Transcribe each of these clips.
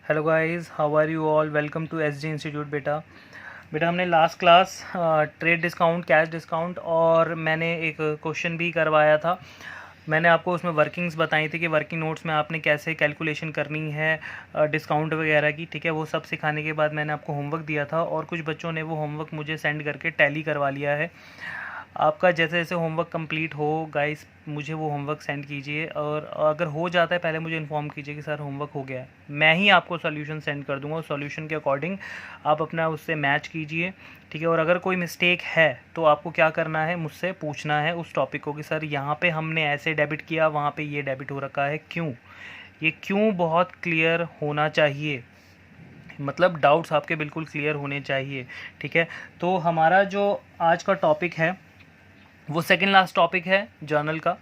Hello guys, how are you all. Welcome to SG institute. बेटा हमने last class trade discount, cash discount और मैंने एक question भी करवाया था। मैंने आपको उसमें वर्किंग्स बताई थी कि वर्किंग नोट्स में आपने कैसे कैलकुलेशन करनी है डिस्काउंट वगैरह की। ठीक है, वो सब सिखाने के बाद मैंने आपको होमवर्क दिया था और कुछ बच्चों ने वो होमवर्क मुझे सेंड करके टैली करवा लिया है। आपका जैसे जैसे होमवर्क कंप्लीट हो गाइस, मुझे वो होमवर्क सेंड कीजिए और अगर हो जाता है पहले मुझे इन्फॉर्म कीजिए कि सर होमवर्क हो गया है। मैं ही आपको सॉल्यूशन सेंड कर दूंगा, उस सॉल्यूशन के अकॉर्डिंग आप अपना उससे मैच कीजिए। ठीक है, और अगर कोई मिस्टेक है तो आपको क्या करना है, मुझसे पूछना है उस टॉपिक को कि सर यहाँ पे हमने ऐसे डेबिट किया, वहाँ पे ये डेबिट हो रखा है, क्यों। ये क्यों बहुत क्लियर होना चाहिए, मतलब डाउट्स आपके बिल्कुल क्लियर होने चाहिए। ठीक है, तो हमारा जो आज का टॉपिक है वो सेकंड लास्ट टॉपिक है जर्नल का।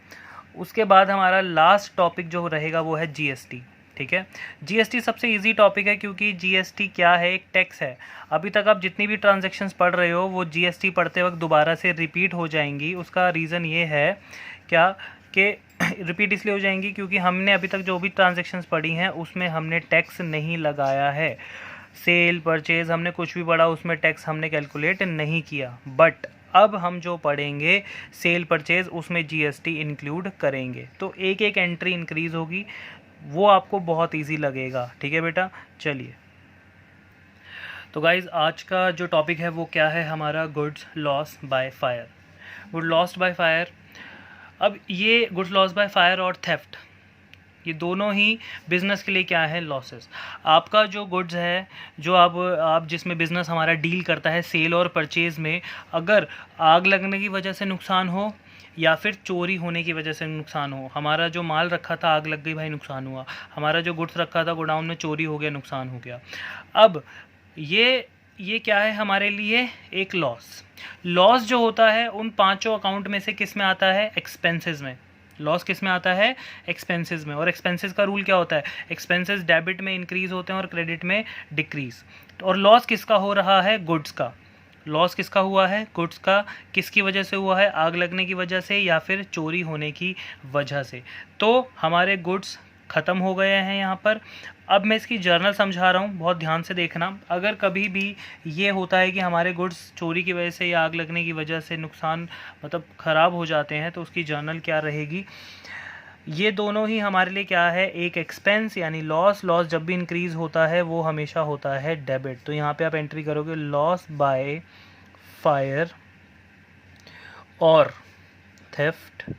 उसके बाद हमारा लास्ट टॉपिक जो रहेगा वो है जीएसटी। ठीक है, जीएसटी सबसे इजी टॉपिक है क्योंकि जीएसटी क्या है, एक टैक्स है। अभी तक आप जितनी भी ट्रांजैक्शंस पढ़ रहे हो वो जीएसटी पढ़ते वक्त दोबारा से रिपीट हो जाएंगी। उसका रीज़न ये है क्या कि रिपीट इसलिए हो जाएंगी क्योंकि हमने अभी तक जो भी ट्रांजैक्शंस पढ़ी हैं उसमें हमने टैक्स नहीं लगाया है। सेल परचेज हमने कुछ भी पढ़ा उसमें टैक्स हमने कैलकुलेट नहीं किया, बट अब हम जो पढ़ेंगे सेल परचेज उसमें जीएसटी इंक्लूड करेंगे। तो एक एक एंट्री इंक्रीज होगी, वो आपको बहुत इजी लगेगा। ठीक है बेटा, चलिए। तो गाइज आज का जो टॉपिक है वो क्या है हमारा, goods loss by fire. Good lost by fire. अब ये गुड्स लॉस बाय फायर और थेफ्ट, ये दोनों ही बिज़नेस के लिए क्या है, लॉसेस। आपका जो गुड्स है, जो आप जिसमें बिज़नेस हमारा डील करता है सेल और परचेज़ में, अगर आग लगने की वजह से नुकसान हो या फिर चोरी होने की वजह से नुकसान हो, हमारा जो माल रखा था आग लग गई भाई नुकसान हुआ, हमारा जो गुड्स रखा था गोडाउन में चोरी हो गया नुकसान हो गया। अब ये क्या है हमारे लिए, एक लॉस। लॉस जो होता है उन पांचों अकाउंट में से किस में आता है, एक्सपेंसेस में। लॉस किस में आता है, एक्सपेंसेस में। और एक्सपेंसेस का रूल क्या होता है, एक्सपेंसेस डेबिट में इंक्रीज होते हैं और क्रेडिट में डिक्रीज। और लॉस किसका हो रहा है, गुड्स का। लॉस किसका हुआ है, गुड्स का। किसकी वजह से हुआ है, आग लगने की वजह से या फिर चोरी होने की वजह से। तो हमारे गुड्स ख़त्म हो गए हैं यहाँ पर। अब मैं इसकी जर्नल समझा रहा हूँ, बहुत ध्यान से देखना। अगर कभी भी ये होता है कि हमारे गुड्स चोरी की वजह से या आग लगने की वजह से नुकसान मतलब ख़राब हो जाते हैं तो उसकी जर्नल क्या रहेगी। ये दोनों ही हमारे लिए क्या है, एक एक्सपेंस यानी लॉस। लॉस जब भी इंक्रीज़ होता है वो हमेशा होता है डेबिट। तो यहाँ पे आप एंट्री करोगे लॉस बाय फायर और थेफ्ट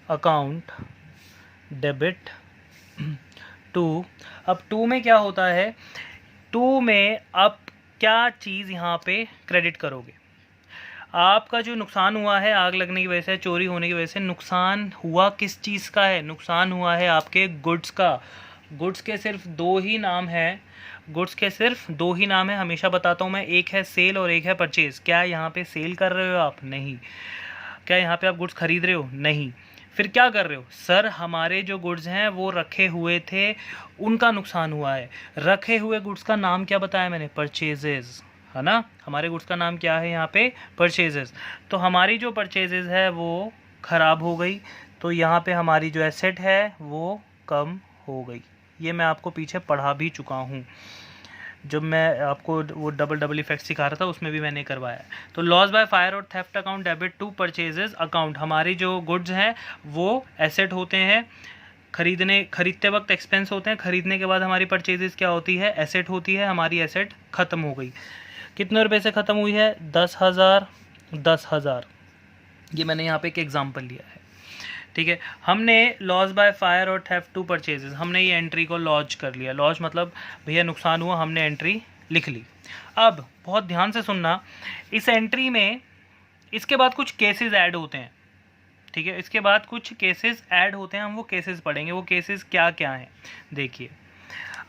अकाउंट डेबिट टू। अब टू में क्या होता है, टू में आप क्या चीज़ यहाँ पे क्रेडिट करोगे। आपका जो नुकसान हुआ है आग लगने की वजह से, चोरी होने की वजह से, नुकसान हुआ किस चीज़ का है, नुकसान हुआ है आपके गुड्स का। गुड्स के सिर्फ दो ही नाम है, गुड्स के सिर्फ दो ही नाम है, हमेशा बताता हूँ मैं, एक है सेल और एक है परचेज। क्या यहाँ पे सेल कर रहे हो आप, नहीं। क्या यहाँ पे आप गुड्स खरीद रहे हो, नहीं। फिर क्या कर रहे हो, सर हमारे जो गुड्स हैं वो रखे हुए थे उनका नुकसान हुआ है। रखे हुए गुड्स का नाम क्या बताया मैंने, परचेजेस, है ना। हमारे गुड्स का नाम क्या है यहाँ पे, परचेजेस। तो हमारी जो परचेजेस है वो ख़राब हो गई, तो यहाँ पे हमारी जो एसेट है वो कम हो गई। ये मैं आपको पीछे पढ़ा भी चुका हूँ, जब मैं आपको वो डबल इफेक्ट सिखा रहा था उसमें भी मैंने करवाया है। तो लॉस बाय फायर और theft account debit to purchases account. हमारी जो गुड्स हैं वो एसेट होते हैं, खरीदते वक्त एक्सपेंस होते हैं, खरीदने के बाद हमारी परचेजेस क्या होती है, एसेट होती है। हमारी एसेट ख़त्म हो गई, कितने रुपए से ख़त्म हुई है, 10,000। 10,000, ये मैंने यहाँ पे एक एग्जांपल लिया है। ठीक है, हमने लॉस बाय फायर और थेफ्ट टू परचेजेस, हमने ये एंट्री को लॉन्च कर लिया। लॉन्च मतलब भैया नुकसान हुआ, हमने एंट्री लिख ली। अब बहुत ध्यान से सुनना, इस एंट्री में इसके बाद कुछ केसेस ऐड होते हैं। ठीक है, इसके बाद कुछ केसेस ऐड होते हैं, हम वो केसेस पढ़ेंगे। वो केसेस क्या क्या हैं देखिए।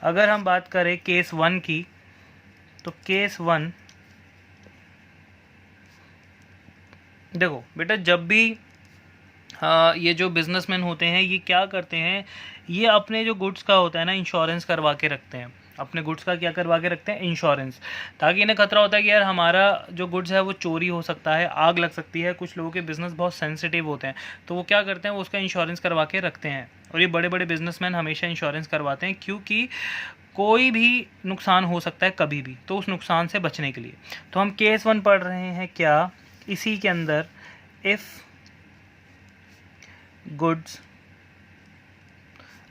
अगर हम बात करें केस 1 की, तो केस 1 देखो बेटा, जब भी ये जो बिजनेसमैन होते हैं ये क्या करते हैं, ये अपने जो गुड्स का होता है ना इंश्योरेंस करवा के रखते हैं। अपने गुड्स का क्या करवा के रखते हैं, इंश्योरेंस, ताकि इन्हें खतरा होता है कि यार हमारा जो गुड्स है वो चोरी हो सकता है, आग लग सकती है। कुछ लोगों के बिजनेस बहुत सेंसिटिव होते हैं, तो वो क्या करते हैं, वो उसका इंश्योरेंस करवा के रखते हैं। और ये बड़े बड़े बिजनेसमैन हमेशा इंश्योरेंस करवाते हैं, क्योंकि कोई भी नुकसान हो सकता है कभी भी, तो उस नुकसान से बचने के लिए। तो हम केस 1 पढ़ रहे हैं क्या, इसी के अंदर, if goods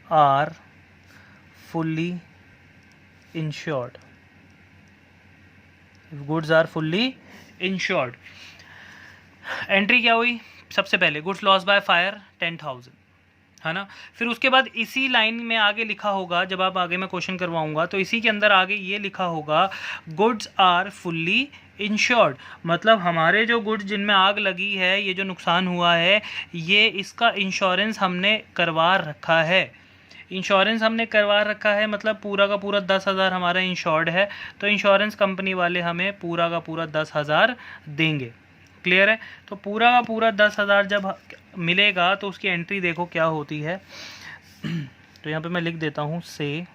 are fully insured, goods are fully insured. Entry क्या हुई, सबसे पहले गुड्स लॉस बाय फायर 10,000, है ना। फिर उसके बाद इसी लाइन में आगे लिखा होगा, जब आप आगे मैं क्वेश्चन करवाऊंगा तो इसी के अंदर आगे ये लिखा होगा गुड्स आर फुल्ली इंश्योर्ड, मतलब हमारे जो गुड्स जिनमें आग लगी है, ये जो नुकसान हुआ है, ये इसका इंश्योरेंस हमने करवा रखा है। इंश्योरेंस हमने करवा रखा है मतलब पूरा का पूरा 10,000 हमारा इंश्योर्ड है, तो इंश्योरेंस कंपनी वाले हमें पूरा का पूरा 10,000 देंगे। क्लियर है। तो पूरा का पूरा 10,000 जब मिलेगा तो उसकी एंट्री देखो क्या होती है। तो यहाँ पे मैं लिख देता हूँ से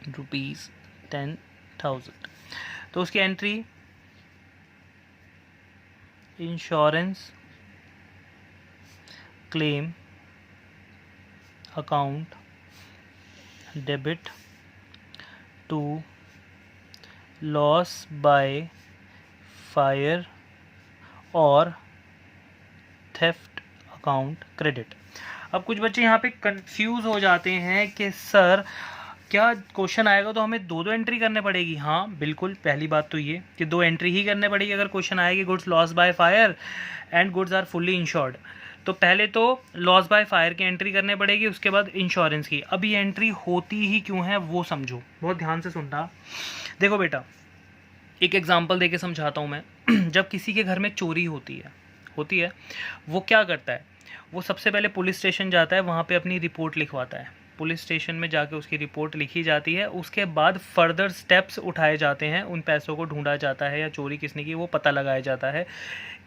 ₹10,000, तो उसकी entry insurance claim account debit to loss by fire और थेफ्ट अकाउंट क्रेडिट। अब कुछ बच्चे यहाँ पे कंफ्यूज हो जाते हैं कि सर क्या क्वेश्चन आएगा तो हमें दो एंट्री करने पड़ेगी। हाँ बिल्कुल, पहली बात तो ये कि 2 एंट्री ही करने पड़ेगी अगर क्वेश्चन आएगी goods loss by fire and goods are fully insured. तो पहले तो लॉस बाय फायर की एंट्री करनी पड़ेगी, उसके बाद इंश्योरेंस की। अब ये एंट्री होती ही क्यों है वो समझो, बहुत ध्यान से सुनना। देखो बेटा, एक एग्जांपल देके समझाता हूँ मैं। जब किसी के घर में चोरी होती है, वो क्या करता है, वो सबसे पहले पुलिस स्टेशन जाता है, वहाँ पे अपनी रिपोर्ट लिखवाता है। पुलिस स्टेशन में जाके उसकी रिपोर्ट लिखी जाती है, उसके बाद फर्दर स्टेप्स उठाए जाते हैं, उन पैसों को ढूंढा जाता है या चोरी किसने की वो पता लगाया जाता है,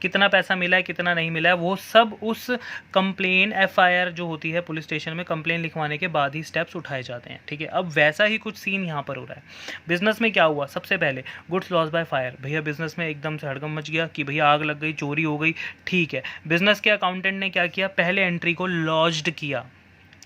कितना पैसा मिला है कितना नहीं मिला है, वो सब उस कंप्लेन FIR जो होती है पुलिस स्टेशन में, कंप्लेन लिखवाने के बाद ही स्टेप्स उठाए जाते हैं। ठीक है, अब वैसा ही कुछ सीन यहाँ पर हो रहा है। बिजनेस में क्या हुआ, सबसे पहले गुड्स लॉस बाय फायर, भैया बिजनेस में एकदम से हड़कंप मच गया कि भैया आग लग गई, चोरी हो गई। ठीक है, बिजनेस के अकाउंटेंट ने क्या किया, पहले एंट्री को लॉज्ड किया।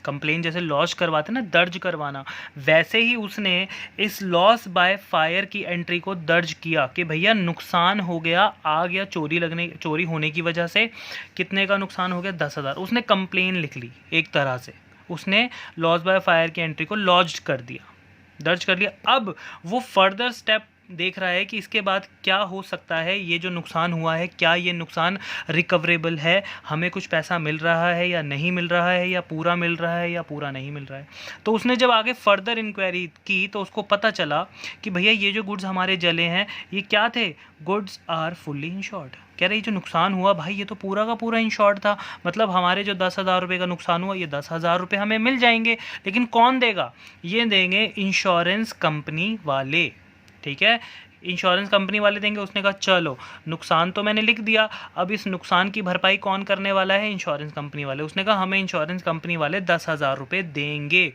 कंप्लेन जैसे लॉन्च करवाते ना, दर्ज करवाना, वैसे ही उसने इस लॉस बाय फायर की एंट्री को दर्ज किया कि भैया नुकसान हो गया आग या चोरी होने की वजह से। कितने का नुकसान हो गया, 10,000। उसने कंप्लेन लिख ली, एक तरह से उसने लॉस बाय फायर की एंट्री को लॉन्च कर दिया, दर्ज कर लिया। अब वो फर्दर स्टेप देख रहा है कि इसके बाद क्या हो सकता है, ये जो नुकसान हुआ है क्या ये नुकसान रिकवरेबल है, हमें कुछ पैसा मिल रहा है या नहीं मिल रहा है, या पूरा मिल रहा है या पूरा नहीं मिल रहा है। तो उसने जब आगे फर्दर इंक्वायरी की तो उसको पता चला कि भैया ये जो गुड्स हमारे जले हैं ये क्या थे, गुड्स आर फुल्ली इंश्योर्ड। कह रहे ये जो नुकसान हुआ भाई ये तो पूरा का पूरा इंश्योर्ड था, मतलब हमारे जो 10,000 रुपये का नुकसान हुआ ये 10,000 रुपये हमें मिल जाएंगे। लेकिन कौन देगा, ये देंगे इंश्योरेंस कंपनी वाले। ठीक है, इंश्योरेंस कंपनी वाले देंगे। उसने कहा चलो नुकसान तो मैंने लिख दिया, अब इस नुकसान की भरपाई कौन करने वाला है, इंश्योरेंस कंपनी वाले। उसने कहा हमें इंश्योरेंस कंपनी वाले 10,000 रुपये देंगे।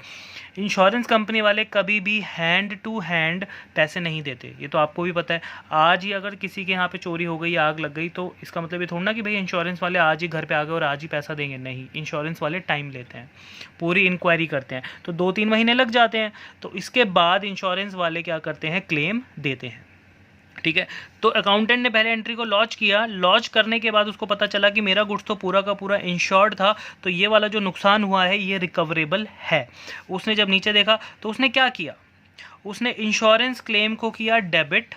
इंश्योरेंस कंपनी वाले कभी भी हैंड टू हैंड पैसे नहीं देते, ये तो आपको भी पता है। आज ही अगर किसी के यहाँ पे चोरी हो गई, आग लग गई, तो इसका मतलब ये थोड़ा ना कि भाई इंश्योरेंस वाले आज ही घर पे आ गए और आज ही पैसा देंगे, नहीं। इंश्योरेंस वाले टाइम लेते हैं, पूरी इंक्वायरी करते हैं, तो 2-3 महीने लग जाते हैं। तो इसके बाद इंश्योरेंस वाले क्या करते हैं, क्लेम देते हैं। ठीक है, तो अकाउंटेंट ने पहले एंट्री को लॉन्च किया, लॉन्च करने के बाद उसको पता चला कि मेरा गुड्स तो पूरा का पूरा इंश्योर्ड था, तो ये वाला जो नुकसान हुआ है ये रिकवरेबल है। उसने जब नीचे देखा तो उसने क्या किया, उसने इंश्योरेंस क्लेम को किया डेबिट।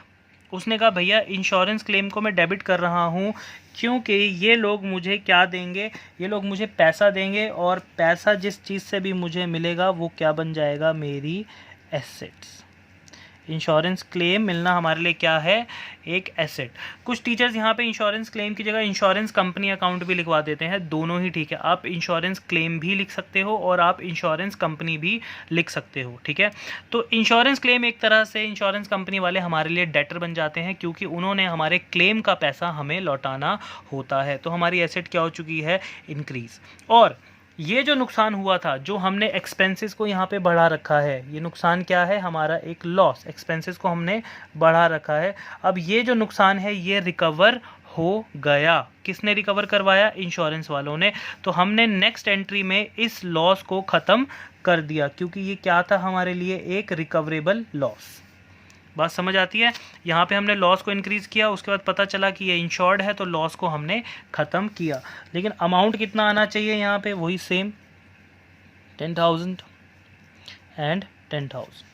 उसने कहा भैया इंश्योरेंस क्लेम को मैं डेबिट कर रहा हूँ क्योंकि ये लोग मुझे क्या देंगे, ये लोग मुझे पैसा देंगे, और पैसा जिस चीज़ से भी मुझे मिलेगा वो क्या बन जाएगा, मेरी एसेट्स। इंश्योरेंस क्लेम मिलना हमारे लिए क्या है, एक एसेट। कुछ टीचर्स यहाँ पे इंश्योरेंस क्लेम की जगह इंश्योरेंस कंपनी अकाउंट भी लिखवा देते हैं, दोनों ही ठीक है। आप इंश्योरेंस क्लेम भी लिख सकते हो और आप इंश्योरेंस कंपनी भी लिख सकते हो। ठीक है, तो इंश्योरेंस क्लेम एक तरह से इंश्योरेंस कंपनी वाले हमारे लिए डेटर बन जाते हैं, क्योंकि उन्होंने हमारे क्लेम का पैसा हमें लौटाना होता है। तो हमारी एसेट क्या हो चुकी है, इंक्रीज। और ये जो नुकसान हुआ था, जो हमने एक्सपेंसेस को यहाँ पे बढ़ा रखा है, ये नुकसान क्या है, हमारा एक लॉस, एक्सपेंसेस को हमने बढ़ा रखा है। अब ये जो नुकसान है ये रिकवर हो गया। किसने रिकवर करवाया? इंश्योरेंस वालों ने। तो हमने नेक्स्ट एंट्री में इस लॉस को ख़त्म कर दिया, क्योंकि ये क्या था हमारे लिए, एक रिकवरेबल लॉस। बात समझ आती है? यहाँ पे हमने लॉस को इंक्रीज़ किया, उसके बाद पता चला कि ये इंश्योर्ड है, तो लॉस को हमने ख़त्म किया। लेकिन अमाउंट कितना आना चाहिए यहाँ पे, वही सेम 10,000 एंड 10,000।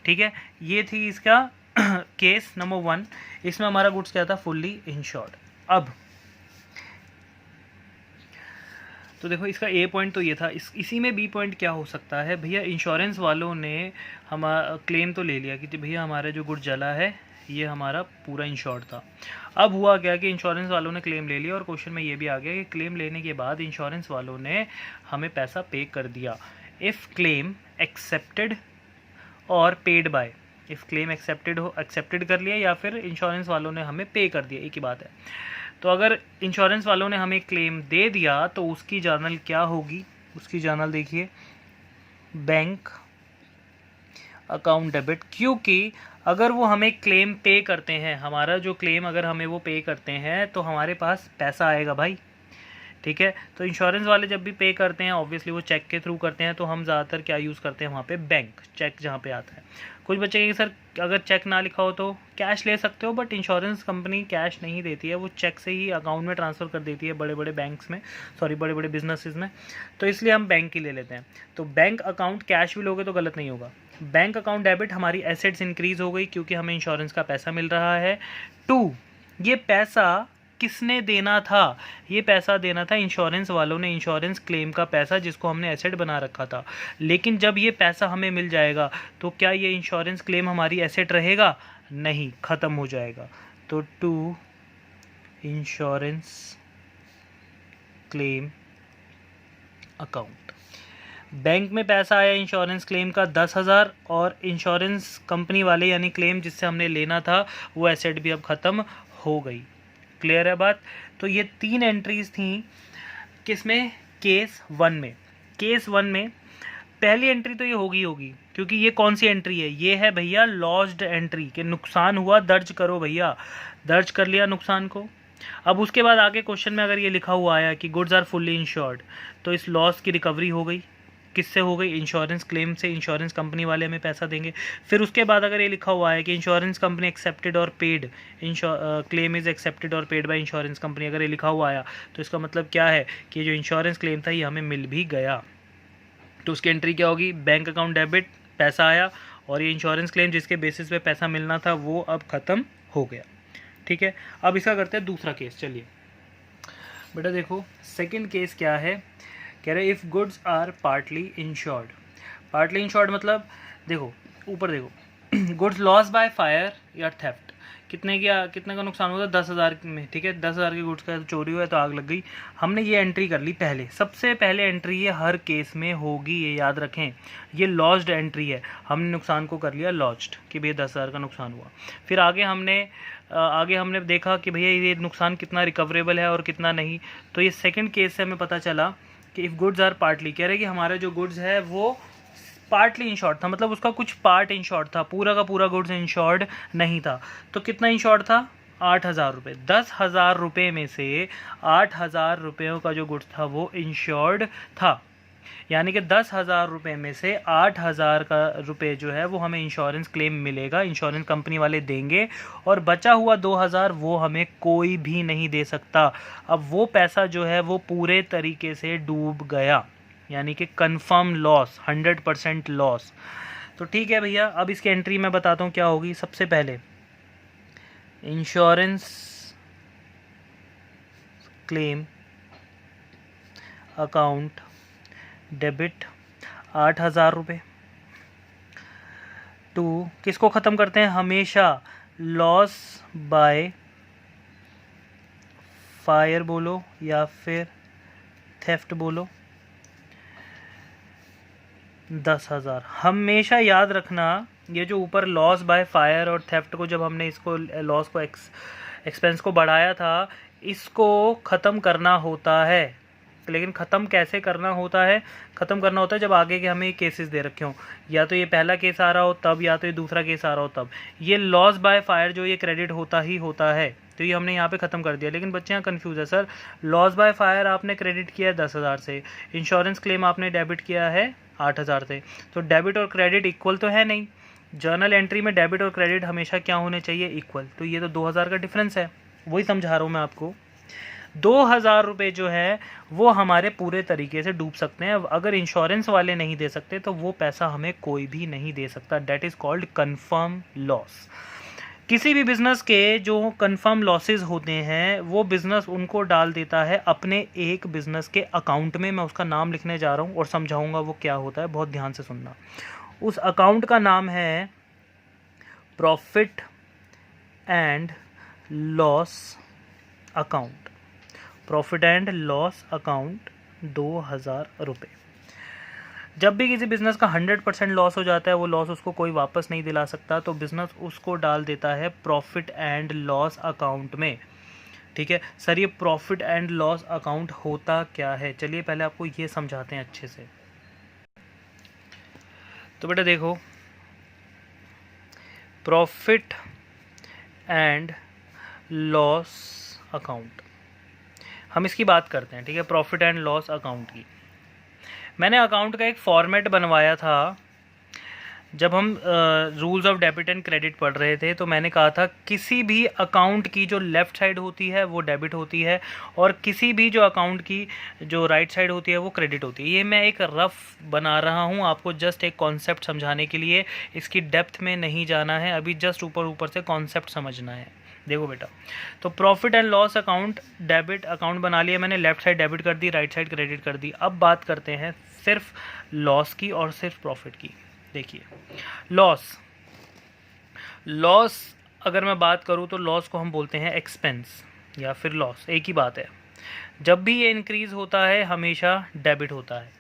ठीक है, ये थी इसका केस नंबर 1। इसमें हमारा गुड्स क्या था, फुल्ली इंश्योर्ड। अब तो देखो, इसका ए पॉइंट तो ये था, इसी में बी पॉइंट क्या हो सकता है भैया। इंश्योरेंस वालों ने हमारा क्लेम तो ले लिया कि भैया हमारा जो गुड जला है ये हमारा पूरा इंश्योर्ड था। अब हुआ क्या कि इंश्योरेंस वालों ने क्लेम ले लिया, और क्वेश्चन में ये भी आ गया कि क्लेम लेने के बाद इंश्योरेंस वालों ने हमें पैसा पे कर दिया। इफ़ क्लेम एक्सेप्टेड और paid by, if claim accepted कर लिया या फिर इंश्योरेंस वालों ने हमें पे कर दिया, एक ही बात है। तो अगर इंश्योरेंस वालों ने हमें क्लेम दे दिया तो उसकी जर्नल क्या होगी, उसकी जर्नल देखिए, बैंक अकाउंट डेबिट। क्योंकि अगर वो हमें क्लेम पे करते हैं, हमारा जो क्लेम अगर हमें वो पे करते हैं तो हमारे पास पैसा आएगा भाई। ठीक है, तो इंश्योरेंस वाले जब भी पे करते हैं ऑब्वियसली वो चेक के थ्रू करते हैं, तो हम ज़्यादातर क्या यूज़ करते हैं वहाँ पे, बैंक, चेक जहाँ पे आता है। कुछ बच्चे कहेंगे सर अगर चेक ना लिखा हो तो कैश ले सकते हो, बट इंश्योरेंस कंपनी कैश नहीं देती है, वो चेक से ही अकाउंट में ट्रांसफ़र कर देती है बड़े बड़े बैंक्स में, सॉरी बड़े बड़े बिजनेसेस में। तो इसलिए हम बैंक ही ले लेते हैं। तो बैंक अकाउंट कैश भी लोगे तो गलत नहीं होगा। बैंक अकाउंट डेबिट, हमारी एसेट्स इंक्रीज़ हो गई क्योंकि हमें इंश्योरेंस का पैसा मिल रहा है। 2, ये पैसा किसने देना था, ये पैसा देना था इंश्योरेंस वालों ने, इंश्योरेंस क्लेम का पैसा जिसको हमने एसेट बना रखा था। लेकिन जब ये पैसा हमें मिल जाएगा तो क्या ये इंश्योरेंस क्लेम हमारी एसेट रहेगा? नहीं, ख़त्म हो जाएगा। तो 2 इंश्योरेंस क्लेम अकाउंट, बैंक में पैसा आया इंश्योरेंस क्लेम का 10,000, और इंश्योरेंस कंपनी वाले यानी क्लेम जिससे हमने लेना था वो एसेट भी अब ख़त्म हो गई। क्लियर है बात? तो ये 3 एंट्रीज थी किसमें, केस 1 में। केस 1 में पहली एंट्री तो ये होगी क्योंकि ये कौन सी एंट्री है, ये है भैया लॉस्ड एंट्री, के नुकसान हुआ, दर्ज करो भैया, दर्ज कर लिया नुकसान को। अब उसके बाद आगे क्वेश्चन में अगर ये लिखा हुआ आया कि गुड्स आर फुल्ली इंश्योर्ड, तो इस लॉस की रिकवरी हो गई, किससे हो गई, इंश्योरेंस क्लेम से, इंश्योरेंस कंपनी वाले हमें पैसा देंगे। फिर उसके बाद अगर ये लिखा हुआ है कि इंश्योरेंस कंपनी एक्सेप्टेड और पेड, क्लेम इज़ एक्सेप्टेड और पेड बाय इंश्योरेंस कंपनी, अगर ये लिखा हुआ आया तो इसका मतलब क्या है कि जो इंश्योरेंस क्लेम था ये हमें मिल भी गया। तो उसकी एंट्री क्या होगी, बैंक अकाउंट डेबिट, पैसा आया, और ये इंश्योरेंस क्लेम जिसके बेसिस पे पैसा मिलना था वो अब ख़त्म हो गया। ठीक है, अब इसका करते हैं दूसरा केस। चलिए बेटा देखो, सेकंड केस क्या है, कह रहे if goods are partly insured. Partly insured मतलब देखो ऊपर देखो, गुड्स लॉस बाय फायर या थेफ्ट, कितने का नुकसान होता है, 10,000 में। ठीक है, 10,000 के गुड्स का चोरी हुआ है तो आग लग गई, हमने ये एंट्री कर ली पहले, सबसे पहले एंट्री ये हर केस में होगी, ये याद रखें, ये लॉस्ड एंट्री है, हमने नुकसान को कर लिया लॉस्ड कि भैया 10,000 का नुकसान हुआ। फिर आगे हमने देखा कि भैया ये नुकसान कितना रिकवरेबल है और कितना नहीं। तो ये सेकंड केस से हमें पता चला कि इफ़ गुड्स आर पार्टली, कह रहे कि हमारा जो गुड्स है वो पार्टली इंश्योर्ड था, मतलब उसका कुछ पार्ट इंश्योर्ड था, पूरा का पूरा गुड्स इंश्योर्ड नहीं था। तो कितना इंश्योर्ड था, 8,000 रुपये। 10,000 रुपये में से 8,000 रुपयों का जो गुड्स था वो इंश्योर्ड था, यानी कि 10,000 रुपये में से 8,000 का रुपये जो है वो हमें इंश्योरेंस क्लेम मिलेगा, इंश्योरेंस कंपनी वाले देंगे, और बचा हुआ 2,000 वो हमें कोई भी नहीं दे सकता। अब वो पैसा जो है वो पूरे तरीके से डूब गया, यानी कि कंफर्म लॉस, 100% लॉस। तो ठीक है भैया, अब इसकी एंट्री मैं बताता हूँ क्या होगी। सबसे पहले इंश्योरेंस क्लेम अकाउंट डेबिट 8,000 रुपये। 2, किसको ख़त्म करते हैं, हमेशा लॉस बाय फायर बोलो या फिर थेफ्ट बोलो, 10,000। हमेशा याद रखना ये जो ऊपर लॉस बाय फायर और थेफ्ट को, जब हमने इसको लॉस को एक्सपेंस को बढ़ाया था, इसको ख़त्म करना होता है लेकिन ख़त्म कैसे करना होता है, ख़त्म करना होता है जब आगे के हमें केसेस दे रखे हों, या तो ये पहला केस आ रहा हो तब, या तो ये दूसरा केस आ रहा हो तब। ये लॉस बाय फायर जो ये क्रेडिट होता ही होता है, तो ये हमने यहाँ पे ख़त्म कर दिया। लेकिन बच्चे यहाँ कन्फ्यूज़ है, सर लॉस बाय फायर आपने क्रेडिट किया है 10,000 से, इंश्योरेंस क्लेम आपने डेबिट किया है 8,000 से, तो डेबिट और क्रेडिट इक्वल तो है नहीं। जर्नल एंट्री में डेबिट और क्रेडिट हमेशा क्या होने चाहिए, इक्वल। तो ये तो 2,000 का डिफरेंस है, वही समझा रहा हूँ मैं आपको। 2,000 रुपये जो है वो हमारे पूरे तरीके से डूब सकते हैं। अगर इंश्योरेंस वाले नहीं दे सकते तो वो पैसा हमें कोई भी नहीं दे सकता। That is called confirm loss. किसी भी बिज़नेस के जो कन्फर्म लॉसेस होते हैं वो बिज़नेस उनको डाल देता है अपने एक बिज़नेस के अकाउंट में। मैं उसका नाम लिखने जा रहा हूँ और समझाऊंगा वो क्या होता है, बहुत ध्यान से सुनना। उस अकाउंट का नाम है profit and loss account. Profit and loss account 2,000 रुपये। जब भी किसी बिज़नेस का 100% लॉस हो जाता है, वो लॉस उसको कोई वापस नहीं दिला सकता, तो बिज़नेस उसको डाल देता है प्रॉफिट एंड लॉस अकाउंट में। ठीक है सर, ये प्रॉफिट एंड लॉस अकाउंट होता क्या है, चलिए पहले आपको ये समझाते हैं अच्छे से। तो बेटा देखो, प्रॉफिट एंड लॉस अकाउंट, हम इसकी बात करते हैं। ठीक है, प्रॉफिट एंड लॉस अकाउंट की मैंने अकाउंट का एक फॉर्मेट बनवाया था। जब हम rules of debit and credit पढ़ रहे थे तो मैंने कहा था किसी भी अकाउंट की जो लेफ़्ट साइड होती है वो डेबिट होती है, और किसी भी जो अकाउंट की जो राइट साइड होती है वो क्रेडिट होती है। ये मैं एक रफ़ बना रहा हूँ आपको, जस्ट एक कॉन्सेप्ट समझाने के लिए। इसकी डेप्थ में नहीं जाना है अभी, जस्ट ऊपर ऊपर से कॉन्सेप्ट समझना है। देखो बेटा, तो profit and loss account, debit account बना लिया मैंने, लेफ्ट साइड डेबिट कर दी, राइट साइड क्रेडिट कर दी। अब बात करते हैं सिर्फ लॉस की और सिर्फ प्रॉफिट की। देखिए लॉस अगर मैं बात करूं तो लॉस को हम बोलते हैं एक्सपेंस या फिर लॉस, एक ही बात है। जब भी ये इंक्रीज होता है हमेशा डेबिट होता है।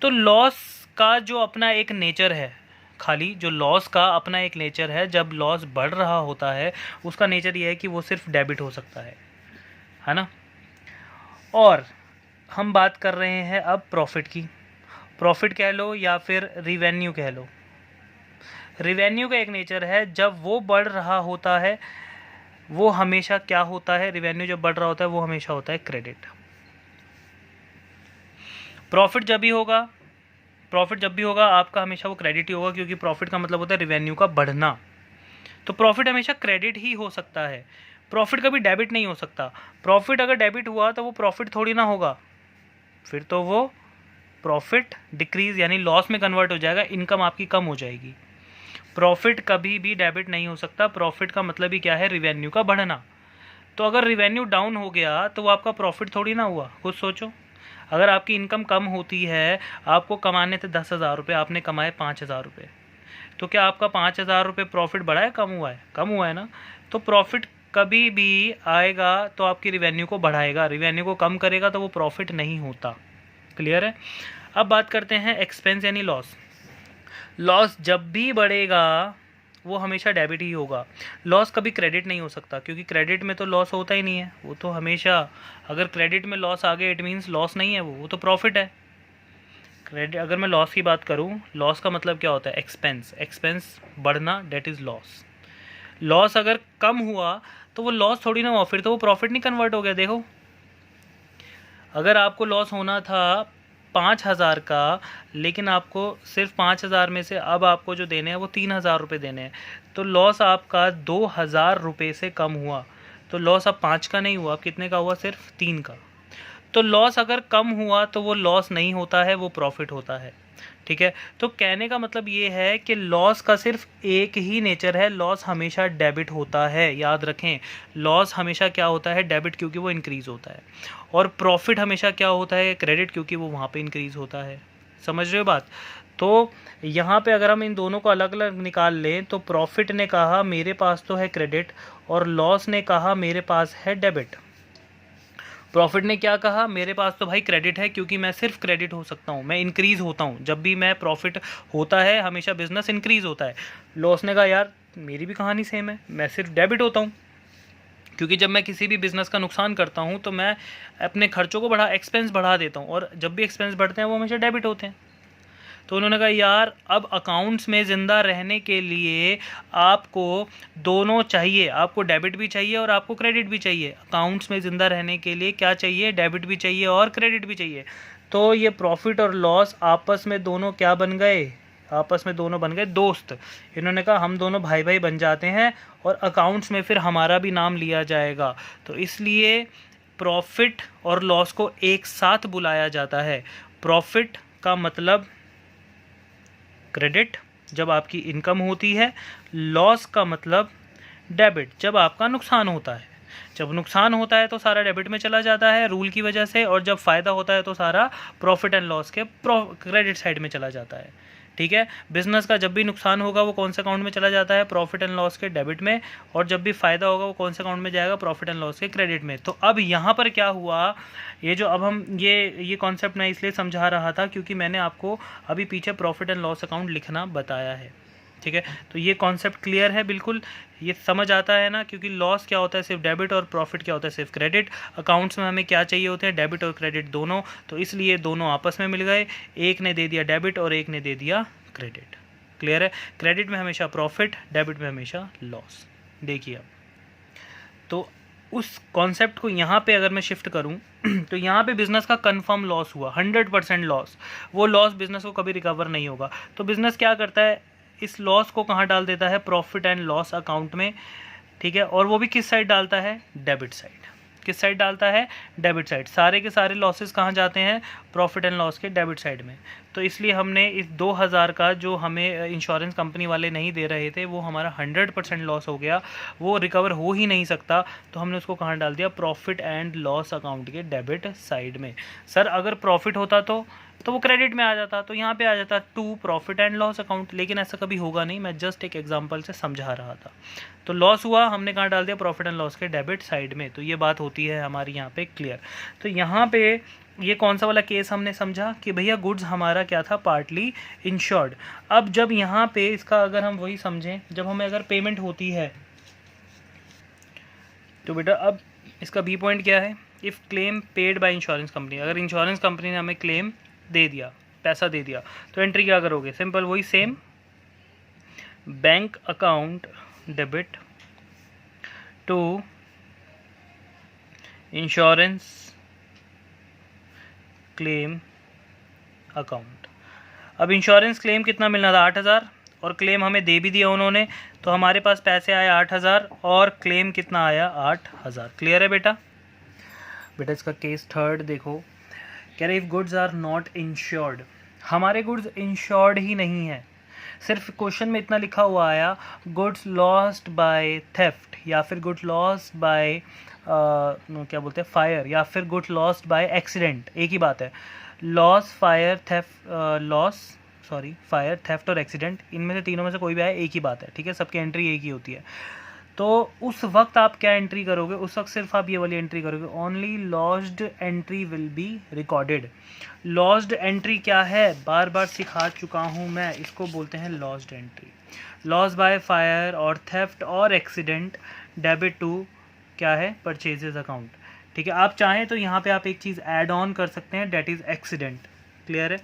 तो लॉस का जो अपना एक नेचर है, खाली जो लॉस का अपना एक नेचर है, जब लॉस बढ़ रहा होता है उसका नेचर ये है कि वो सिर्फ डेबिट हो सकता है ना। और हम बात कर रहे हैं अब प्रॉफिट की। प्रॉफिट कह लो या फिर रिवेन्यू कह लो। रिवेन्यू का एक नेचर है, जब वो बढ़ रहा होता है वो हमेशा क्या होता है, रिवेन्यू जब बढ़ रहा होता है वो हमेशा होता है क्रेडिट। प्रॉफिट जब भी होगा आपका हमेशा वो क्रेडिट ही होगा, क्योंकि प्रॉफिट का मतलब होता है रिवेन्यू का बढ़ना। तो प्रॉफिट हमेशा क्रेडिट ही हो सकता है, प्रॉफिट कभी डेबिट नहीं हो सकता। प्रॉफिट अगर डेबिट हुआ तो वो प्रॉफिट थोड़ी ना होगा, फिर तो वो प्रॉफिट डिक्रीज यानी लॉस में कन्वर्ट हो जाएगा, इनकम आपकी कम हो जाएगी। प्रॉफिट कभी भी डेबिट नहीं हो सकता। प्रॉफिट का मतलब ही क्या है, रिवेन्यू का बढ़ना। तो अगर रिवेन्यू डाउन हो गया तो वो आपका प्रॉफिट थोड़ी ना हुआ। खुद सोचो, अगर आपकी इनकम कम होती है, आपको कमाने थे 10,000 रुपये, आपने कमाए 5,000 रुपये, तो क्या आपका 5,000 रुपये प्रॉफिट बढ़ा है, कम हुआ है? कम हुआ है ना। तो प्रॉफिट कभी भी आएगा तो आपकी रिवेन्यू को बढ़ाएगा, रिवेन्यू को कम करेगा तो वो प्रॉफिट नहीं होता। क्लियर है। अब बात करते हैं एक्सपेंस यानी लॉस। लॉस जब भी बढ़ेगा वो हमेशा डेबिट ही होगा। लॉस कभी क्रेडिट नहीं हो सकता, क्योंकि क्रेडिट में तो लॉस होता ही नहीं है। वो तो हमेशा, अगर क्रेडिट में लॉस आ गया इट मीन्स लॉस नहीं है, वो तो प्रॉफिट है। क्रेडिट, अगर मैं लॉस की बात करूँ, लॉस का मतलब क्या होता है, एक्सपेंस। एक्सपेंस बढ़ना, डेट इज़ लॉस। लॉस अगर कम हुआ तो वो लॉस थोड़ी ना हुआ, फिर तो वो प्रॉफिट नहीं कन्वर्ट हो गया। देखो, अगर आपको लॉस होना था 5,000 का, लेकिन आपको सिर्फ 5,000 में से अब आपको जो देने हैं वो 3,000 रुपये देने हैं, तो लॉस आपका 2,000 रुपये से कम हुआ। तो लॉस अब 5 का नहीं हुआ, अब कितने का हुआ, सिर्फ 3 का। तो लॉस अगर कम हुआ तो वो लॉस नहीं होता है, वो प्रॉफिट होता है। ठीक है, तो कहने का मतलब ये है कि लॉस का सिर्फ एक ही नेचर है, लॉस हमेशा डेबिट होता है। याद रखें, लॉस हमेशा क्या होता है, डेबिट, क्योंकि वो इंक्रीज़ होता है। और प्रॉफिट हमेशा क्या होता है, क्रेडिट, क्योंकि वो वहाँ पे इंक्रीज़ होता है। समझ रहे हो बात। तो यहाँ पे अगर हम इन दोनों को अलग अलग निकाल लें तो प्रॉफिट ने कहा मेरे पास तो है क्रेडिट, और लॉस ने कहा मेरे पास है डेबिट। प्रॉफिट ने क्या कहा, मेरे पास तो भाई क्रेडिट है, क्योंकि मैं सिर्फ क्रेडिट हो सकता हूँ, मैं इंक्रीज़ होता हूँ। जब भी मैं प्रॉफिट होता है हमेशा बिजनेस इंक्रीज़ होता है। लॉस ने कहा यार मेरी भी कहानी सेम है, मैं सिर्फ डेबिट होता हूँ। क्योंकि जब मैं किसी भी बिज़नेस का नुकसान करता हूँ तो मैं अपने खर्चों को एक्सपेंस बढ़ा देता हूँ, और जब भी एक्सपेंस बढ़ते हैं वो हमेशा डेबिट होते हैं। तो उन्होंने कहा यार अब अकाउंट्स में ज़िंदा रहने के लिए आपको दोनों चाहिए, आपको डेबिट भी चाहिए और आपको क्रेडिट भी चाहिए। अकाउंट्स में ज़िंदा रहने के लिए क्या चाहिए, डेबिट भी चाहिए और क्रेडिट भी चाहिए। तो ये प्रॉफिट और लॉस आपस में दोनों क्या बन गए, आपस में दोनों बन गए दोस्त। इन्होंने कहा हम दोनों भाई भाई बन जाते हैं और अकाउंट्स में फिर हमारा भी नाम लिया जाएगा। तो इसलिए प्रॉफिट और लॉस को एक साथ बुलाया जाता है। प्रॉफिट का मतलब क्रेडिट जब आपकी इनकम होती है, लॉस का मतलब डेबिट जब आपका नुकसान होता है। जब नुकसान होता है तो सारा डेबिट में चला जाता है रूल की वजह से, और जब फ़ायदा होता है तो सारा प्रॉफिट एंड लॉस के क्रेडिट साइड में चला जाता है। ठीक है, बिजनेस का जब भी नुकसान होगा वो कौन से अकाउंट में चला जाता है, प्रॉफिट एंड लॉस के डेबिट में, और जब भी फ़ायदा होगा वो कौन से अकाउंट में जाएगा, प्रॉफिट एंड लॉस के क्रेडिट में। तो अब यहाँ पर क्या हुआ, ये जो अब हम ये कॉन्सेप्ट मैं इसलिए समझा रहा था क्योंकि मैंने आपको अभी पीछे प्रॉफिट एंड लॉस अकाउंट लिखना बताया है। ठीक है, तो ये कॉन्सेप्ट क्लियर है, बिल्कुल ये समझ आता है ना, क्योंकि लॉस क्या होता है सिर्फ डेबिट और प्रॉफिट क्या होता है सिर्फ क्रेडिट। अकाउंट्स में हमें क्या चाहिए होते हैं, डेबिट और क्रेडिट दोनों, तो इसलिए दोनों आपस में मिल गए, एक ने दे दिया डेबिट और एक ने दे दिया क्रेडिट। क्लियर है, क्रेडिट में हमेशा प्रॉफिट, डेबिट में हमेशा लॉस। देखिए अब तो उस कॉन्सेप्ट को यहाँ पे अगर मैं शिफ्ट करूँ तो यहाँ पे बिज़नेस का कंफर्म लॉस हुआ, 100% लॉस। वो लॉस बिज़नेस को कभी रिकवर नहीं होगा। तो बिज़नेस क्या करता है, इस लॉस को कहाँ डाल देता है, प्रॉफिट एंड लॉस अकाउंट में। ठीक है, और वो भी किस साइड डालता है, डेबिट साइड। किस साइड डालता है, डेबिट साइड। सारे के सारे लॉसेस कहाँ जाते हैं, प्रॉफिट एंड लॉस के डेबिट साइड में। तो इसलिए हमने इस 2000 का जो हमें इंश्योरेंस कंपनी वाले नहीं दे रहे थे वो हमारा 100% लॉस हो गया, वो रिकवर हो ही नहीं सकता। तो हमने उसको कहाँ डाल दिया, प्रॉफिट एंड लॉस अकाउंट के डेबिट साइड में। सर अगर प्रॉफिट होता तो वो क्रेडिट में आ जाता, तो यहाँ पे आ जाता to profit and loss account, लेकिन ऐसा कभी होगा नहीं, मैं जस्ट एक एग्जांपल से समझा रहा था। तो लॉस हुआ, हमने कहाँ डाल दिया, प्रॉफिट एंड लॉस के डेबिट साइड में। तो ये बात होती है हमारी यहाँ पे क्लियर। तो यहाँ पे ये कौन सा वाला केस हमने समझा कि भैया गुड्स हमारा क्या था, पार्टली इंश्योर्ड। अब जब यहाँ पे इसका अगर हम वही समझें, जब हमें अगर पेमेंट होती है तो बेटा अब इसका बी पॉइंट क्या है, if claim paid by insurance company. अगर इंश्योरेंस कंपनी ने हमें क्लेम दे दिया, पैसा दे दिया, तो एंट्री क्या करोगे, सिंपल वही same, bank account debit to insurance claim account. अब इंश्योरेंस क्लेम कितना मिलना था, 8000, और क्लेम हमें दे भी दिया उन्होंने, तो हमारे पास पैसे आए 8000 और क्लेम कितना आया, 8000। क्लियर है बेटा। बेटा इसका केस थर्ड देखो, कह रहे if goods are not insured. हमारे गुड्स इंश्योर्ड ही नहीं है, सिर्फ क्वेश्चन में इतना लिखा हुआ आया गुड्स लॉस्ट बाय थेफ्ट, या फिर गुड्स लॉस्ट बाय क्या बोलते हैं, फायर, या फिर गुड्स लॉस्ट बाय एक्सीडेंट, एक ही बात है। Loss, fire, theft, fire, theft और एक्सीडेंट, इनमें से तीनों में से कोई भी आए एक ही बात है। ठीक है, सबकी एंट्री एक ही होती है। तो उस वक्त आप क्या एंट्री करोगे, उस वक्त सिर्फ आप ये वाली एंट्री करोगे, only lost entry will be recorded. Lost entry क्या है, बार बार सिखा चुका हूँ मैं, इसको बोलते हैं lost entry. Loss by fire और थेफ्ट और एक्सीडेंट डेबिट टू क्या है, परचेजेस अकाउंट। ठीक है, आप चाहें तो यहाँ पे आप एक चीज़ ऐड ऑन कर सकते हैं, डेट इज़ एक्सीडेंट। क्लियर है।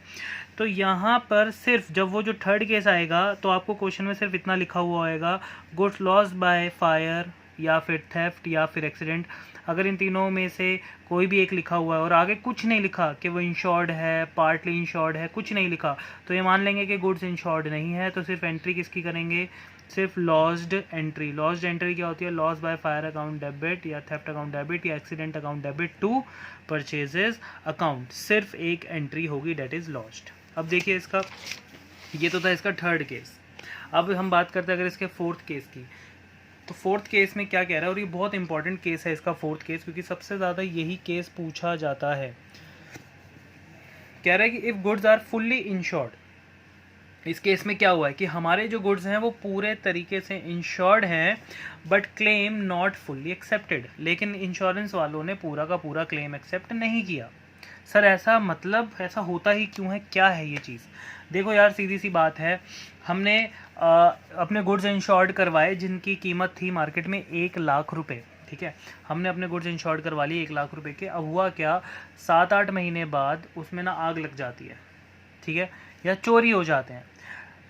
तो यहाँ पर सिर्फ जब वो जो थर्ड केस आएगा तो आपको क्वेश्चन में सिर्फ इतना लिखा हुआ आएगा गुड्स लॉस बाय फायर या फिर थेफ्ट या फिर एक्सीडेंट। अगर इन तीनों में से कोई भी एक लिखा हुआ है और आगे कुछ नहीं लिखा कि वो इंश्योर्ड है, पार्टली इंश्योर्ड है, कुछ नहीं लिखा, तो ये मान लेंगे कि गुड्स इंश्योर्ड नहीं है। तो सिर्फ एंट्री किसकी करेंगे, सिर्फ लॉस्ड एंट्री। लॉस्ड एंट्री क्या होती है, loss by fire account debit या थेफ्ट अकाउंट डेबिट या accident account debit to purchases account. सिर्फ एक एंट्री होगी, डेट इज़ लॉस्ट। अब देखिए इसका, ये तो था इसका थर्ड केस। अब हम बात करते हैं अगर इसके फोर्थ केस की, तो फोर्थ केस में क्या कह रहा है, और ये बहुत इंपॉर्टेंट केस है इसका फोर्थ केस, क्योंकि सबसे ज़्यादा यही केस पूछा जाता है। कह रहा है कि if goods are fully insured, इस केस में क्या हुआ है कि हमारे जो गुड्स हैं वो पूरे तरीके से इंश्योर्ड हैं but claim not fully accepted, लेकिन इंश्योरेंस वालों ने पूरा का पूरा क्लेम एक्सेप्ट नहीं किया। सर ऐसा मतलब ऐसा होता ही क्यों है, क्या है ये चीज़। देखो यार सीधी सी बात है, हमने अपने गुड्स इंश्योर्ड करवाए जिनकी कीमत थी मार्केट में 1 लाख रुपए, ठीक ठीक है, हमने अपने गुड्स इंश्योर्ड करवा लिए 1 लाख रुपए के। अब हुआ क्या, 7-8 महीने बाद उसमें ना आग लग जाती है, ठीक है, या चोरी हो जाते हैं।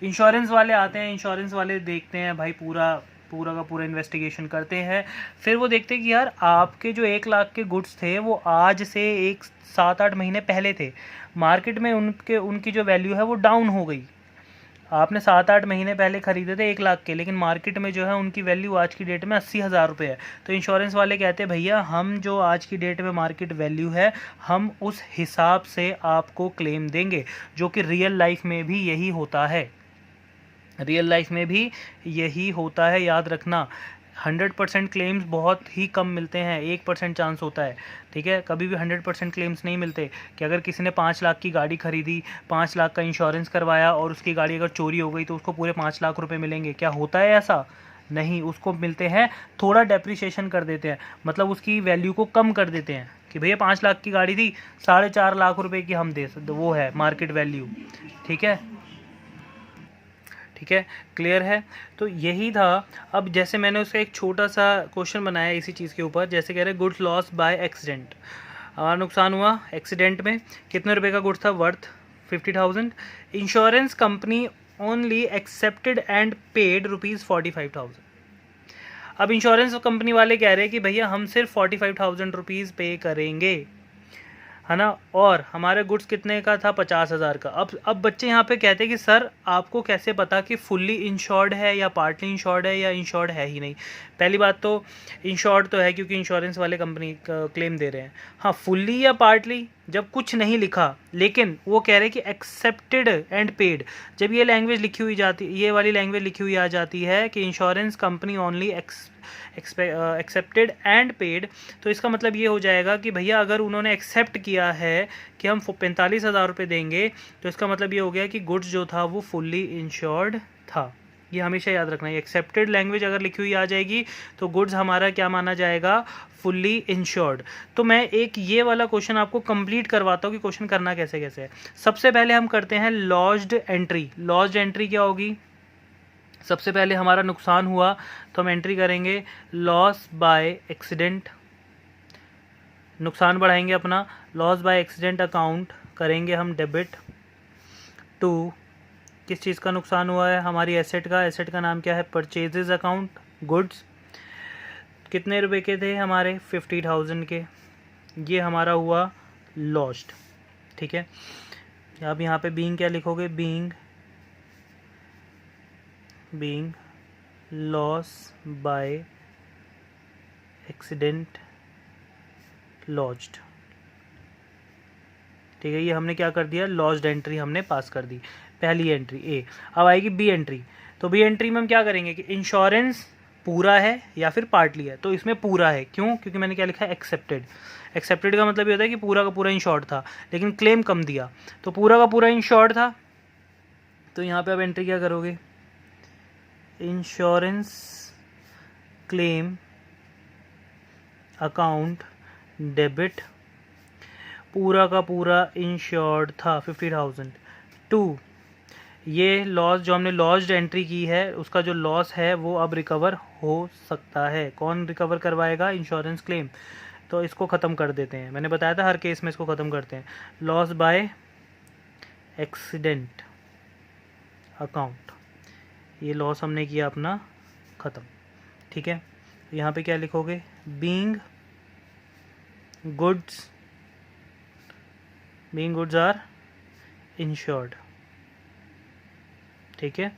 इंश्योरेंस वाले आते हैं, इंश्योरेंस वाले देखते हैं भाई, पूरा का पूरा इन्वेस्टिगेशन करते हैं। फिर वो देखते हैं कि यार आपके जो 1 लाख के गुड्स थे वो आज से 7-8 महीने पहले थे, मार्केट में उनकी जो वैल्यू है वो डाउन हो गई। आपने 7-8 महीने पहले खरीदे थे 1 लाख के, लेकिन मार्केट में जो है उनकी वैल्यू आज की डेट में 80,000 रुपये है। तो इंश्योरेंस वाले कहते हैं भैया हम जो आज की डेट में मार्केट वैल्यू है हम उस हिसाब से आपको क्लेम देंगे, जो कि रियल लाइफ में भी यही होता है। रियल लाइफ में भी यही होता है, याद रखना। 100% क्लेम्स बहुत ही कम मिलते हैं, 1% चांस होता है, ठीक है। कभी भी 100% क्लेम्स नहीं मिलते कि अगर किसी ने 5 लाख की गाड़ी खरीदी, 5 लाख का इंश्योरेंस करवाया और उसकी गाड़ी अगर चोरी हो गई तो उसको पूरे 5 लाख रुपए मिलेंगे। क्या होता है ऐसा? नहीं, उसको मिलते हैं, थोड़ा डेप्रिसिएशन कर देते हैं, मतलब उसकी वैल्यू को कम कर देते हैं कि भैया 5 लाख की गाड़ी थी, 4.5 लाख रुपए की हम दे सकते, वो है मार्केट वैल्यू, ठीक है, ठीक है, क्लियर है। तो यही था। अब जैसे मैंने उसका एक छोटा सा क्वेश्चन बनाया इसी चीज़ के ऊपर, जैसे कह रहे गुड्स लॉस बाय एक्सीडेंट, हमारा नुकसान हुआ एक्सीडेंट में, कितने रुपए का गुड्स था, worth 50,000, insurance company only accepted and paid ₹45,000। अब इंश्योरेंस कंपनी वाले कह रहे हैं कि भैया हम सिर्फ 45,000 रुपीज़ पे करेंगे, है ना, और हमारे गुड्स कितने का था, 50,000 का। अब बच्चे यहाँ पे कहते हैं कि सर आपको कैसे पता कि फुल्ली इंश्योर्ड है या पार्टली इंश्योर्ड है या इंश्योर्ड है ही नहीं। पहली बात तो इंश्योर्ड तो है क्योंकि इंश्योरेंस वाले कंपनी का क्लेम दे रहे हैं। हाँ, फुल्ली या पार्टली जब कुछ नहीं लिखा, लेकिन वो कह रहे हैं कि एक्सेप्टेड एंड पेड, जब ये लैंग्वेज लिखी हुई जाती, ये वाली लैंग्वेज लिखी हुई आ जाती है कि insurance company only accepted and paid, तो इसका मतलब ये हो जाएगा कि भैया अगर उन्होंने एक्सेप्ट किया है कि हम 45,000 रुपये देंगे, तो इसका मतलब ये हो गया कि गुड्स जो था वो फुल्ली इंश्योर्ड था। ये हमेशा याद रखना है, एक्सेप्टेड लैंग्वेज अगर लिखी हुई आ जाएगी तो गुड्स हमारा क्या माना जाएगा, फुल्ली इंश्योर्ड। तो मैं एक ये वाला क्वेश्चन आपको कंप्लीट करवाता हूँ कि क्वेश्चन करना कैसे कैसे है। सबसे पहले हम करते हैं लॉस्ड एंट्री। लॉस्ड एंट्री क्या होगी, सबसे पहले हमारा नुकसान हुआ तो हम एंट्री करेंगे लॉस बाय एक्सीडेंट, नुकसान बढ़ाएंगे अपना, लॉस बाय एक्सीडेंट अकाउंट करेंगे हम डेबिट टू, किस चीज़ का नुकसान हुआ है, हमारी एसेट का, एसेट का नाम क्या है, परचेजेज अकाउंट, गुड्स कितने रुपए के थे हमारे, 50,000 के, ये हमारा हुआ लॉस्ट, ठीक है। अब यहाँ पे बीइंग क्या लिखोगे, being loss by accident lost, ठीक है। ये हमने क्या कर दिया, लॉस्ड एंट्री हमने पास कर दी, पहली एंट्री ए। अब आएगी बी एंट्री, तो बी एंट्री में हम क्या करेंगे कि इंश्योरेंस पूरा है या फिर पार्टली है, तो इसमें पूरा है, क्यों, क्योंकि मैंने क्या लिखा है, एक्सेप्टेड। एक्सेप्टेड का मतलब ये होता है कि पूरा का पूरा इंश्योर्ड था लेकिन क्लेम कम दिया, तो पूरा का पूरा इंश्योर्ड था, तो यहाँ पे अब एंट्री क्या करोगे, इंश्योरेंस क्लेम अकाउंट डेबिट, पूरा का पूरा इंश्योर्ड था 50,000 टू, ये लॉस जो हमने लॉस्ड एंट्री की है उसका जो लॉस है वो अब रिकवर हो सकता है। कौन रिकवर करवाएगा, इंश्योरेंस क्लेम। तो इसको ख़त्म कर देते हैं, मैंने बताया था हर केस में इसको ख़त्म करते हैं, लॉस बाय एक्सीडेंट अकाउंट, ये लॉस हमने किया अपना ख़त्म, ठीक है। यहाँ पे क्या लिखोगे, बीइंग गुड्स आर इंश्योर्ड, ठीक है।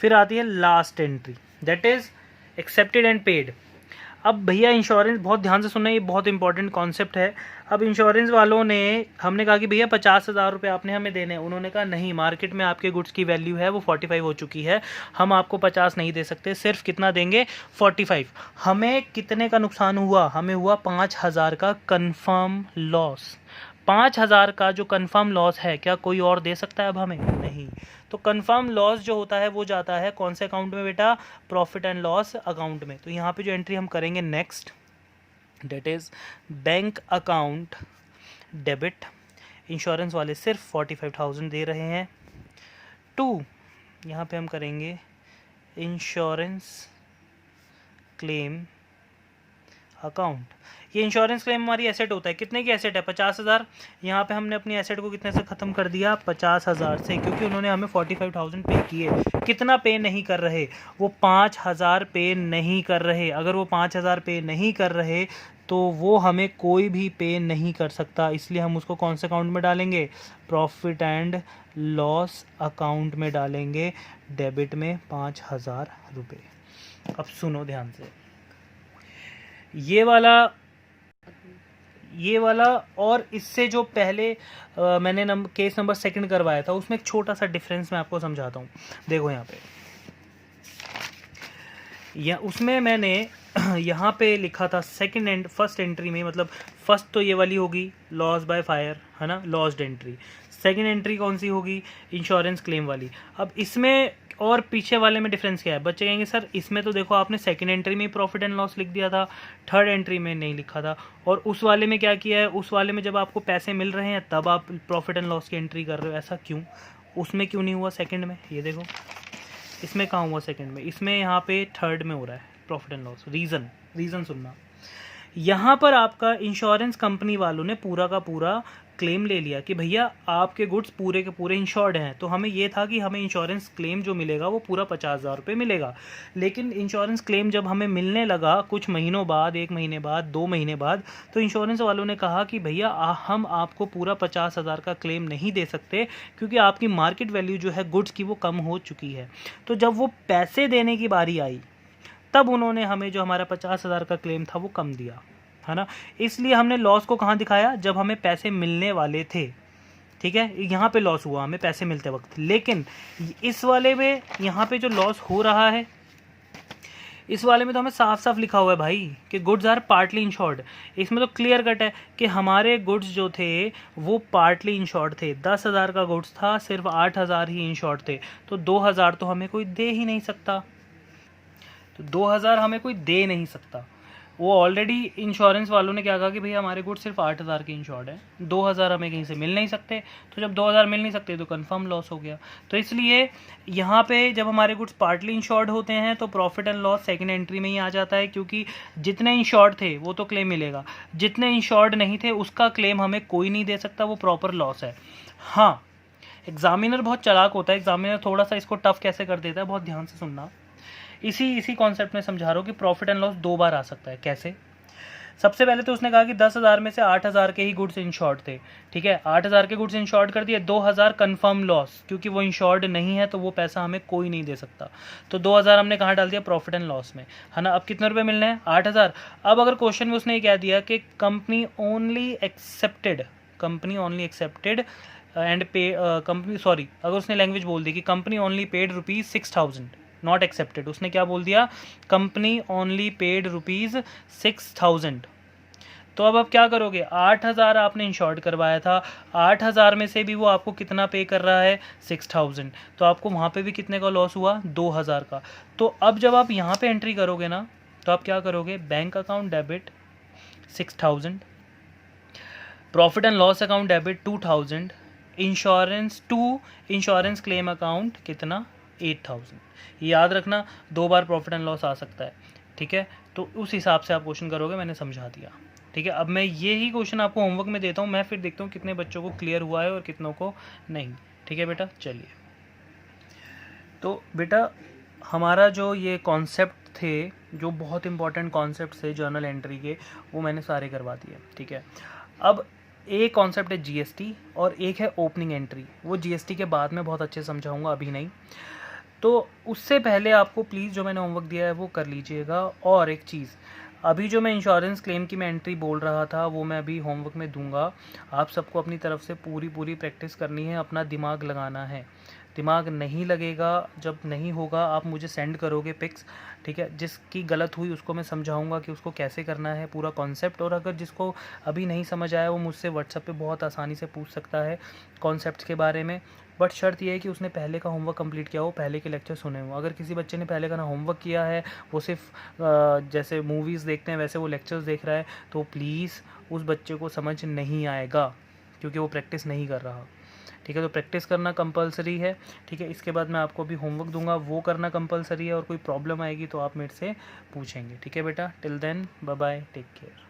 फिर आती है last entry, that is accepted and paid. अब भैया इंश्योरेंस, बहुत ध्यान से सुनना, ये बहुत इंपॉर्टेंट कॉन्सेप्ट है। अब इंश्योरेंस वालों ने, हमने कहा कि भैया 50,000 रुपये आपने हमें देने हैं, उन्होंने कहा नहीं, मार्केट में आपके गुड्स की वैल्यू है वो 45 हो चुकी है, हम आपको 50 नहीं दे सकते, सिर्फ कितना देंगे, 45। हमें कितने का नुकसान हुआ, हमें हुआ 5,000 का कन्फर्म लॉस। 5,000 का जो कन्फर्म लॉस है, क्या कोई और दे सकता है अब हमें, नहीं। तो कन्फर्म लॉस जो होता है वो जाता है कौन से अकाउंट में बेटा, प्रॉफिट एंड लॉस अकाउंट में। तो यहाँ पे जो एंट्री हम करेंगे next, that is bank account debit, insurance वाले सिर्फ 45,000 दे रहे हैं, टू, यहाँ पे हम करेंगे इंश्योरेंस क्लेम अकाउंट। ये इंश्योरेंस क्लेम हमारी एसेट होता है, कितने की एसेट है 50,000। यहाँ पे हमने अपनी एसेट को कितने से ख़त्म कर दिया 50,000 से, क्योंकि उन्होंने हमें 45,000 पे किए। कितना पे नहीं कर रहे, वो 5,000 पे नहीं कर रहे। अगर वो 5,000 पे नहीं कर रहे तो वो हमें कोई भी पे नहीं कर सकता, इसलिए हम उसको कौन से अकाउंट में डालेंगे, प्रॉफिट एंड लॉस अकाउंट में डालेंगे, डेबिट में 5,000 रुपये। अब सुनो ध्यान से, ये वाला और इससे जो पहले मैंने केस नंबर 2 करवाया था उसमें एक छोटा सा डिफरेंस मैं आपको समझाता हूँ। देखो यहाँ पे, या उसमें मैंने यहाँ पे लिखा था फर्स्ट एंट्री में, मतलब फर्स्ट तो ये वाली होगी लॉस बाय फायर, है ना, लॉस्ड एंट्री। सेकंड एंट्री कौन सी होगी, इंश्योरेंस क्लेम वाली। अब इसमें और पीछे वाले में डिफरेंस क्या है, बच्चे कहेंगे सर इसमें तो देखो आपने सेकंड एंट्री में प्रॉफिट एंड लॉस लिख दिया था, थर्ड एंट्री में नहीं लिखा था, और उस वाले में क्या किया है, उस वाले में जब आपको पैसे मिल रहे हैं तब आप प्रॉफिट एंड लॉस की एंट्री कर रहे हो, ऐसा क्यों, उसमें क्यों नहीं हुआ सेकंड में। ये देखो इसमें कहाँ हुआ सेकंड में, इसमें यहाँ पे थर्ड में हो रहा है प्रॉफिट एंड लॉस। रीज़न सुनना, यहाँ पर आपका इंश्योरेंस कंपनी वालों ने पूरा का पूरा क्लेम ले लिया कि भैया आपके गुड्स पूरे के पूरे इंश्योर्ड हैं, तो हमें ये था कि हमें इंश्योरेंस क्लेम जो मिलेगा वो पूरा 50,000 रुपये मिलेगा। लेकिन इंश्योरेंस क्लेम जब हमें मिलने लगा कुछ महीनों बाद, 1 महीने बाद, 2 महीने बाद, तो इंश्योरेंस वालों ने कहा कि भैया हम आपको पूरा 50,000 का क्लेम नहीं दे सकते, क्योंकि आपकी मार्केट वैल्यू जो है गुड्स की वो कम हो चुकी है। तो जब वो पैसे देने की बारी आई तब उन्होंने हमें जो हमारा 50,000 का क्लेम था वो कम दिया, है ना। इसलिए हमने लॉस को कहाँ दिखाया, जब हमें पैसे मिलने वाले थे, ठीक है, यहाँ पे लॉस हुआ हमें पैसे मिलते वक्त। लेकिन इस वाले में यहाँ पे जो लॉस हो रहा है, इस वाले में तो हमें साफ साफ लिखा हुआ है भाई कि गुड्स आर पार्टली इंश्योर्ड। इसमें तो क्लियर कट है कि हमारे गुड्स जो थे वो पार्टली इंश्योर्ड थे। 10,000 का गुड्स था, सिर्फ 8,000 ही इंश्योर्ड थे, तो 2,000 तो हमें कोई दे ही नहीं सकता, तो 2,000 हमें कोई दे नहीं सकता। वो ऑलरेडी इंश्योरेंस वालों ने क्या कहा कि भैया हमारे गुड्स सिर्फ 8,000 के इंश्योर्ड है, 2,000 हमें कहीं से मिल नहीं सकते। तो जब 2,000 मिल नहीं सकते तो कंफर्म लॉस हो गया। तो इसलिए यहाँ पे जब हमारे गुड्स पार्टली इंश्योर्ड होते हैं तो profit and loss second entry में ही आ जाता है, क्योंकि जितने इंश्योर्ड थे वो तो क्लेम मिलेगा, जितने इंश्योर्ड नहीं थे उसका क्लेम हमें कोई नहीं दे सकता, वो प्रॉपर लॉस है। हाँ, एग्जामिनर बहुत चालाक होता है, एग्जामिनर थोड़ा सा इसको टफ कैसे कर देता है, बहुत ध्यान से सुनना। इसी कॉन्सेप्ट में समझा रहा हूँ कि प्रॉफिट एंड लॉस 2 बार आ सकता है। कैसे, सबसे पहले तो उसने कहा कि 10,000 में से 8,000 के ही गुड्स इंश्योर्ड थे, ठीक है, 8,000 के गुड्स इंश्योर्ड कर दिए, 2,000 कंफर्म लॉस, क्योंकि वो इंश्योर्ड नहीं है तो वो पैसा हमें कोई नहीं दे सकता। तो 2,000 हमने कहाँ डाल दिया, प्रॉफिट एंड लॉस में, है ना। अब कितने रुपए मिलने हैं, 8,000। अब अगर क्वेश्चन में उसने ये कह दिया कि कंपनी ओनली एक्सेप्टेड एंड पे कंपनी, सॉरी, अगर उसने लैंग्वेज बोल दी कि company only paid ₹6,000 not accepted, उसने क्या बोल दिया, कंपनी ओनली पेड ₹6,000। तो अब आप क्या करोगे, 8,000 आपने इंश्योर्ड करवाया था, 8,000 में से भी वो आपको कितना पे कर रहा है, 6,000, तो आपको वहाँ पे भी कितने का लॉस हुआ, 2,000 का। तो अब जब आप यहाँ पे एंट्री करोगे ना, तो आप क्या करोगे, bank account debit 6,000, profit and loss account debit 2,000, insurance claim account कितना, 8,000। याद रखना 2 बार प्रॉफिट एंड लॉस आ सकता है, ठीक है। तो उस हिसाब से आप क्वेश्चन करोगे, मैंने समझा दिया, ठीक है। अब मैं ये ही क्वेश्चन आपको होमवर्क में देता हूँ, मैं फिर देखता हूँ कितने बच्चों को क्लियर हुआ है और कितनों को नहीं, ठीक है बेटा। चलिए, तो बेटा हमारा जो ये कॉन्सेप्ट थे, जो बहुत इंपॉर्टेंट कॉन्सेप्ट थे जर्नल एंट्री के, वो मैंने सारे करवा दिए, ठीक है। अब एक कॉन्सेप्ट है जीएसटी और एक है ओपनिंग एंट्री, वो जीएसटी के बाद में बहुत अच्छे से समझाऊंगा, अभी नहीं। तो उससे पहले आपको प्लीज़ जो मैंने होमवर्क दिया है वो कर लीजिएगा। और एक चीज़, अभी जो मैं इंश्योरेंस क्लेम की मैं एंट्री बोल रहा था वो मैं अभी होमवर्क में दूंगा, आप सबको अपनी तरफ से पूरी प्रैक्टिस करनी है, अपना दिमाग लगाना है। दिमाग नहीं लगेगा, जब नहीं होगा आप मुझे सेंड करोगे पिक्स, ठीक है। जिसकी गलत हुई उसको मैं समझाऊंगा कि उसको कैसे करना है पूरा कॉन्सेप्ट, और अगर जिसको अभी नहीं समझ आया वो मुझसे व्हाट्सएप पे बहुत आसानी से पूछ सकता है कॉन्सेप्ट के बारे में। बट शर्त यह है कि उसने पहले का होमवर्क कंप्लीट किया हो, पहले के लेक्चर सुने हो। अगर किसी बच्चे ने पहले का ना होमवर्क किया है, वो सिर्फ जैसे मूवीज़ देखते हैं वैसे वो लेक्चर्स देख रहा है, तो प्लीज़ उस बच्चे को समझ नहीं आएगा, क्योंकि वो प्रैक्टिस नहीं कर रहा। ठीक है। तो प्रैक्टिस करना कंपलसरी है, ठीक है। इसके बाद मैं आपको अभी होमवर्क दूंगा, वो करना कंपलसरी है, और कोई प्रॉब्लम आएगी तो आप मेरे से पूछेंगे, ठीक है बेटा। Till then bye bye, take care.